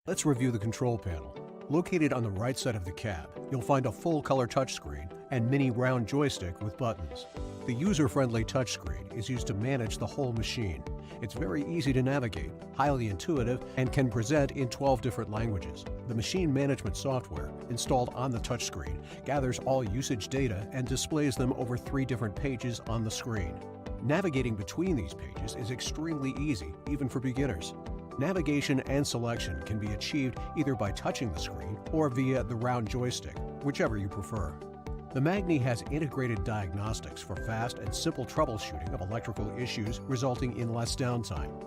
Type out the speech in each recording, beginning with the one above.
Let's review the control panel. Located on the right side of the cab, you'll find a full-color touchscreen and mini round joystick with buttons. The user-friendly touchscreen is used to manage the whole machine. It's very easy to navigate, highly intuitive, and can present in 12 different languages. The machine management software installed on the touchscreen gathers all usage data and displays them over 3 different pages on the screen. Navigating between these pages is extremely easy, even for beginners. Navigation and selection can be achieved either by touching the screen or via the round joystick, whichever you prefer. The Magni has integrated diagnostics for fast and simple troubleshooting of electrical issues, resulting in less downtime.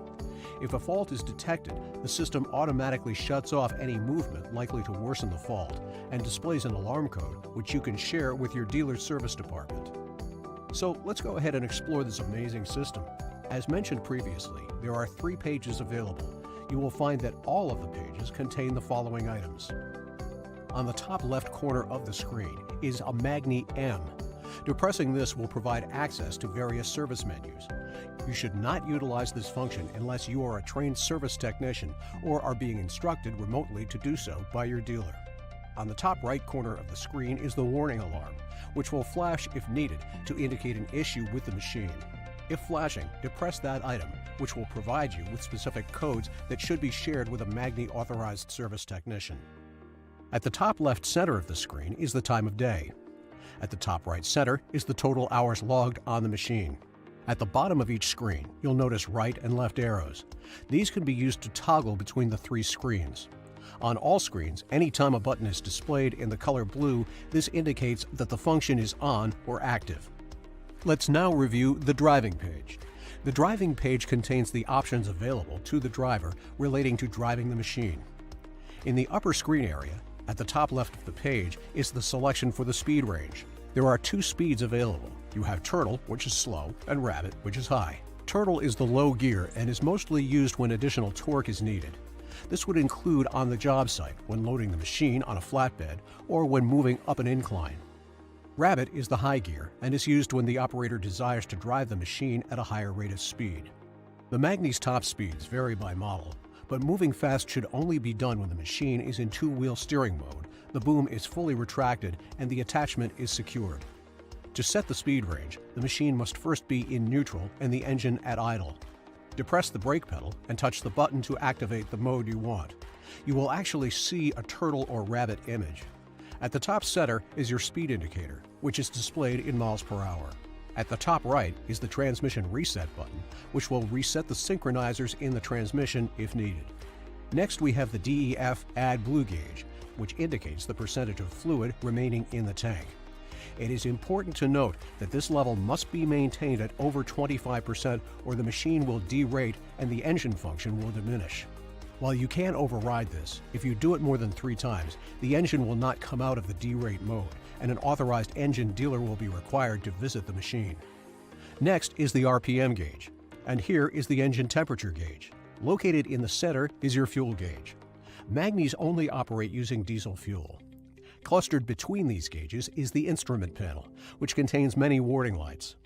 If a fault is detected, the system automatically shuts off any movement likely to worsen the fault and displays an alarm code, which you can share with your dealer's service department. So let's go ahead and explore this amazing system. As mentioned previously, there are 3 pages available. You will find that all of the pages contain the following items. On the top left corner of the screen is a Magni M. Depressing this will provide access to various service menus. You should not utilize this function unless you are a trained service technician or are being instructed remotely to do so by your dealer. On the top right corner of the screen is the warning alarm, which will flash if needed to indicate an issue with the machine. If flashing, depress that item, which will provide you with specific codes that should be shared with a Magni authorized service technician. At the top left center of the screen is the time of day. At the top right center is the total hours logged on the machine. At the bottom of each screen, you'll notice right and left arrows. These can be used to toggle between the 3 screens. On all screens, anytime a button is displayed in the color blue, this indicates that the function is on or active. Let's now review the driving page. The driving page contains the options available to the driver relating to driving the machine. In the upper screen area, at the top left of the page, is the selection for the speed range. There are 2 speeds available. You have turtle, which is slow, and rabbit, which is high. Turtle is the low gear and is mostly used when additional torque is needed. This would include on the job site when loading the machine on a flatbed or when moving up an incline. Rabbit is the high gear and is used when the operator desires to drive the machine at a higher rate of speed. The Magni's top speeds vary by model, but moving fast should only be done when the machine is in 2-wheel steering mode, the boom is fully retracted, and the attachment is secured. To set the speed range, the machine must first be in neutral and the engine at idle. Depress the brake pedal and touch the button to activate the mode you want. You will actually see a turtle or rabbit image. At the top center is your speed indicator, which is displayed in miles per hour. At the top right is the transmission reset button, which will reset the synchronizers in the transmission if needed. Next, we have the DEF Add Blue gauge, which indicates the percentage of fluid remaining in the tank. It is important to note that this level must be maintained at over 25% or the machine will derate and the engine function will diminish. While you can override this, if you do it more than 3 times, the engine will not come out of the derate mode, and an authorized engine dealer will be required to visit the machine. Next is the RPM gauge, and here is the engine temperature gauge. Located in the center is your fuel gauge. Magnis only operate using diesel fuel. Clustered between these gauges is the instrument panel, which contains many warning lights.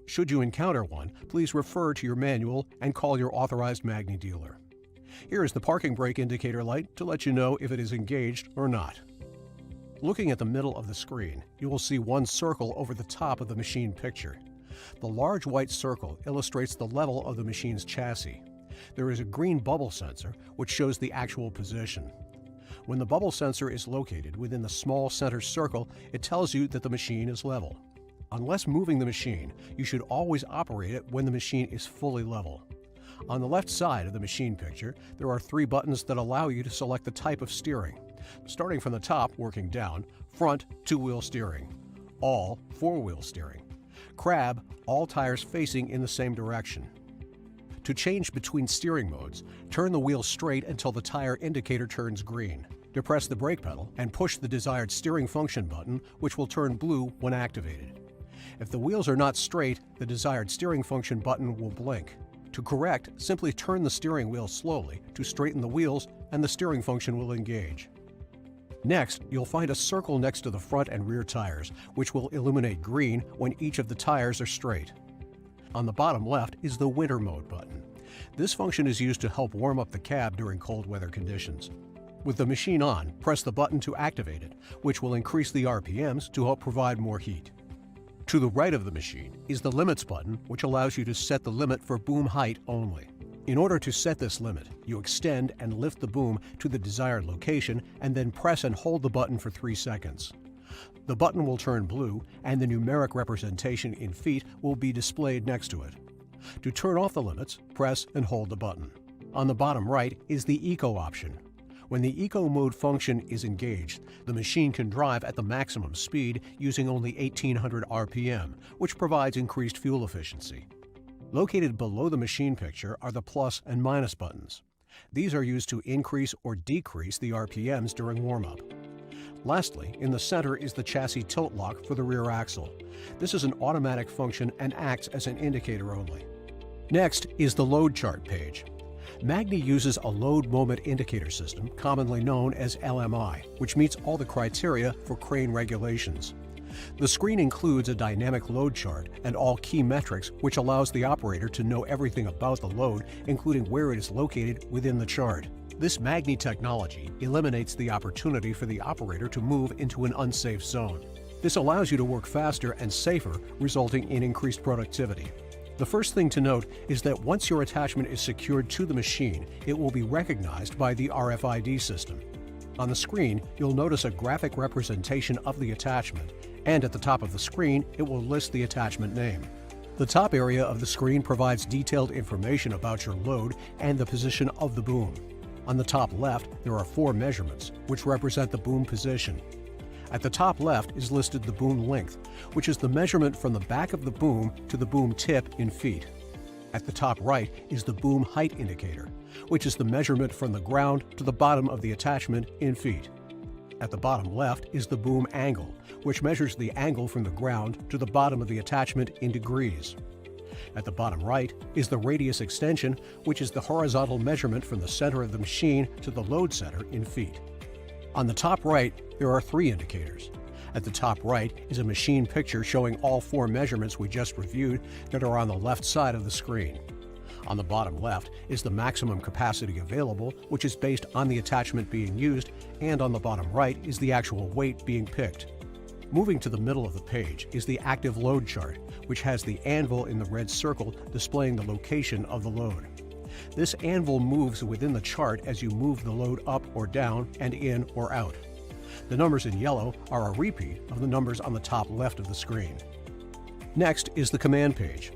Should you encounter one, please refer to your manual and call your authorized Magni dealer. Here is the parking brake indicator light to let you know if it is engaged or not. Looking at the middle of the screen, you will see one circle over the top of the machine picture. The large white circle illustrates the level of the machine's chassis. There is a green bubble sensor, which shows the actual position. When the bubble sensor is located within the small center circle, it tells you that the machine is level. Unless moving the machine, you should always operate it when the machine is fully level. On the left side of the machine picture, there are 3 buttons that allow you to select the type of steering. Starting from the top, working down, front, 2-wheel steering. All, 4-wheel steering. Crab, all tires facing in the same direction. To change between steering modes, turn the wheel straight until the tire indicator turns green. Depress the brake pedal and push the desired steering function button, which will turn blue when activated. If the wheels are not straight, the desired steering function button will blink. To correct, simply turn the steering wheel slowly to straighten the wheels and the steering function will engage. Next, you'll find a circle next to the front and rear tires, which will illuminate green when each of the tires are straight. On the bottom left is the winter mode button. This function is used to help warm up the cab during cold weather conditions. With the machine on, press the button to activate it, which will increase the RPMs to help provide more heat. To the right of the machine is the limits button, which allows you to set the limit for boom height only. In order to set this limit, you extend and lift the boom to the desired location and then press and hold the button for 3 seconds. The button will turn blue and the numeric representation in feet will be displayed next to it. To turn off the limits, press and hold the button. On the bottom right is the Eco option. When the Eco mode function is engaged, the machine can drive at the maximum speed using only 1800 RPM, which provides increased fuel efficiency. Located below the machine picture are the plus and minus buttons. These are used to increase or decrease the RPMs during warm-up. Lastly, in the center is the chassis tilt lock for the rear axle. This is an automatic function and acts as an indicator only. Next is the load chart page. Magni uses a load moment indicator system, commonly known as LMI, which meets all the criteria for crane regulations. The screen includes a dynamic load chart and all key metrics, which allows the operator to know everything about the load, including where it is located within the chart. This Magni technology eliminates the opportunity for the operator to move into an unsafe zone. This allows you to work faster and safer, resulting in increased productivity. The first thing to note is that once your attachment is secured to the machine, it will be recognized by the RFID system. On the screen, you'll notice a graphic representation of the attachment, and at the top of the screen, it will list the attachment name. The top area of the screen provides detailed information about your load and the position of the boom. On the top left, there are 4 measurements, which represent the boom position. At the top left is listed the boom length, which is the measurement from the back of the boom to the boom tip in feet. At the top right is the boom height indicator, which is the measurement from the ground to the bottom of the attachment in feet. At the bottom left is the boom angle, which measures the angle from the ground to the bottom of the attachment in degrees. At the bottom right is the radius extension, which is the horizontal measurement from the center of the machine to the load center in feet. On the top right, there are 3 indicators. At the top right is a machine picture showing all 4 measurements we just reviewed that are on the left side of the screen. On the bottom left is the maximum capacity available, which is based on the attachment being used, and on the bottom right is the actual weight being picked. Moving to the middle of the page is the active load chart, which has the anvil in the red circle displaying the location of the load. This anvil moves within the chart as you move the load up or down and in or out. The numbers in yellow are a repeat of the numbers on the top left of the screen. Next is the command page.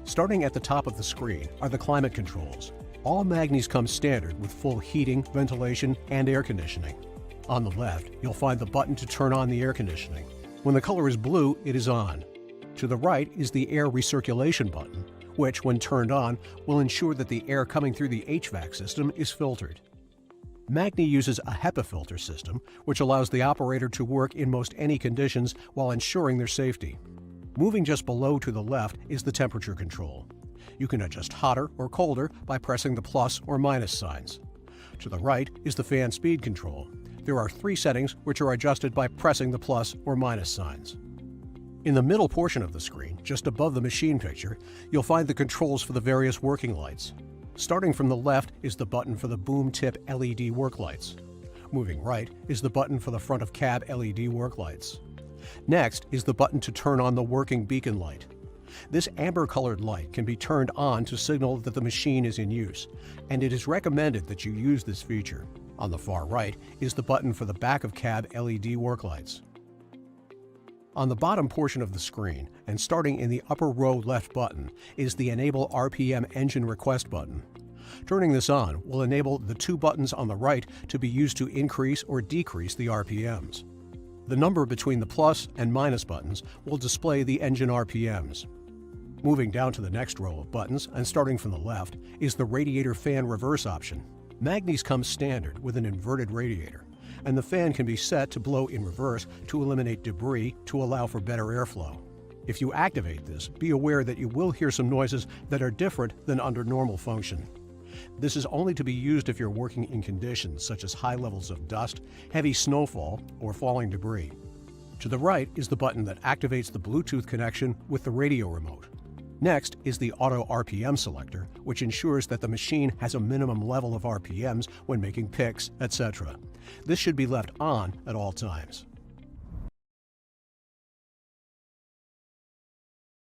Starting at the top of the screen are the climate controls. All Magnis come standard with full heating, ventilation, and air conditioning. On the left, you'll find the button to turn on the air conditioning. When the color is blue, it is on. To the right is the air recirculation button, which, when turned on, will ensure that the air coming through the HVAC system is filtered. Magni uses a HEPA filter system, which allows the operator to work in most any conditions while ensuring their safety. Moving just below to the left is the temperature control. You can adjust hotter or colder by pressing the plus or minus signs. To the right is the fan speed control. There are 3 settings which are adjusted by pressing the plus or minus signs. In the middle portion of the screen, just above the machine picture, you'll find the controls for the various working lights. Starting from the left is the button for the boom tip LED work lights. Moving right is the button for the front of cab LED work lights. Next is the button to turn on the working beacon light. This amber-colored light can be turned on to signal that the machine is in use, and it is recommended that you use this feature. On the far right is the button for the back of cab LED work lights. On the bottom portion of the screen, and starting in the upper row left button, is the Enable RPM Engine Request button. Turning this on will enable the 2 buttons on the right to be used to increase or decrease the RPMs. The number between the plus and minus buttons will display the engine RPMs. Moving down to the next row of buttons, and starting from the left, is the radiator fan reverse option. Magnis comes standard with an inverted radiator, and the fan can be set to blow in reverse to eliminate debris to allow for better airflow. If you activate this, be aware that you will hear some noises that are different than under normal function. This is only to be used if you're working in conditions such as high levels of dust, heavy snowfall, or falling debris. To the right is the button that activates the Bluetooth connection with the radio remote. Next is the Auto RPM selector, which ensures that the machine has a minimum level of RPMs when making picks, etc. This should be left on at all times.